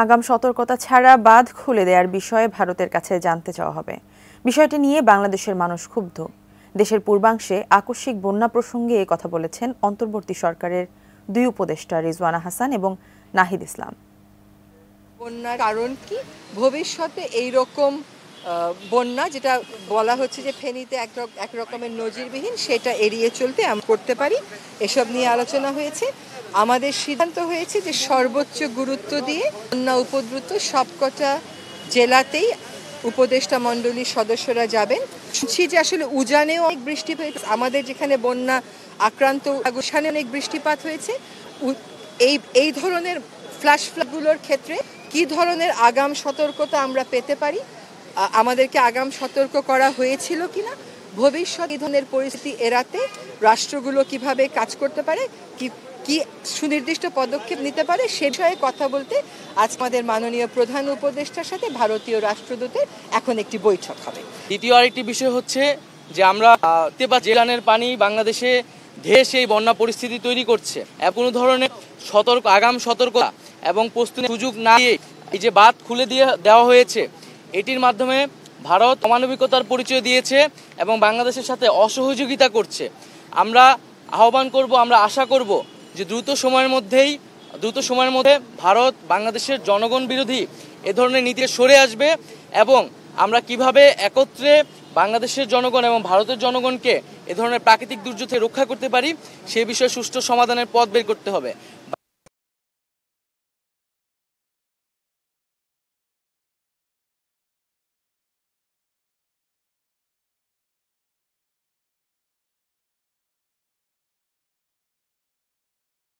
আগাম সতর্কতা ছাড়া বাঁধ খুলে দেওয়ার বিষয়ে ভারতের কাছে জানতে চাওয়া হবে। বিষয়টি নিয়ে বাংলাদেশের মানুষ ক্ষুব্ধ। দেশের পূর্বাংশে আকস্মিক বন্যা প্রসঙ্গে এ কথা বলেছেন অন্তর্বর্তী সরকারের দুই উপদেষ্টা রিজওয়ানা হাসান এবং নাহিদ ইসলাম। বন্যার কারণ কি, ভবিষ্যতে এই রকম বন্যা যেটা বলা হচ্ছে যে ফেনীতে এক রকমের নজিরবিহীন, সেটা এড়িয়ে চলতে আমরা করতে পারি, এসব নিয়ে আলোচনা হয়েছে। আমাদের সিদ্ধান্ত হয়েছে যে সর্বোচ্চ গুরুত্ব দিয়ে বন্যা উপদ্রুত সবকটা জেলাতেই উপদেষ্টা মণ্ডলীর সদস্যরা যাবেন। শুনছি যে আসলে উজানেও অনেক বৃষ্টি হয়েছে, আমাদের যেখানে বন্যা আক্রান্ত সেখানে অনেক বৃষ্টিপাত হয়েছে। এই ধরনের ফ্ল্যাশ ফ্লাডগুলোর ক্ষেত্রে কি ধরনের আগাম সতর্কতা আমরা পেতে পারি, আমাদেরকে আগাম সতর্ক করা হয়েছিল কিনা, ভবিষ্যৎ এই ধরনের পরিস্থিতি এড়াতে রাষ্ট্রগুলো কিভাবে কাজ করতে পারে, কি সুনির্দিষ্ট পদক্ষেপ নিতে পারে, সে বিষয়ে কথা বলতে আজ আমাদের মাননীয় প্রধান উপদেষ্টার সাথে ভারতীয় রাষ্ট্রদূতের এখন একটি বৈঠক হবে। দ্বিতীয় আরেকটি বিষয় হচ্ছে যে আমরা জেলানের পানি বাংলাদেশে ধেয়ে সেই বন্যা পরিস্থিতি তৈরি করছে। কোনো ধরনের আগাম সতর্কতা এবং প্রস্তুতির সুযোগ না দিয়ে এই যে বাঁধ খুলে দেওয়া হয়েছে, এটির মাধ্যমে ভারত অমানবিকতার পরিচয় দিয়েছে এবং বাংলাদেশের সাথে অসহযোগিতা করছে। আমরা আহ্বান করব, আমরা আশা করব যে দ্রুত সময়ের মধ্যে ভারত বাংলাদেশের জনগণ বিরোধী এ ধরনের নীতি সরে আসবে এবং আমরা কিভাবে একত্রে বাংলাদেশের জনগণ এবং ভারতের জনগণকে এ ধরনের প্রাকৃতিক দুর্যোগ থেকে রক্ষা করতে পারি, সে বিষয়ে সুষ্ঠু সমাধানের পথ বের করতে হবে।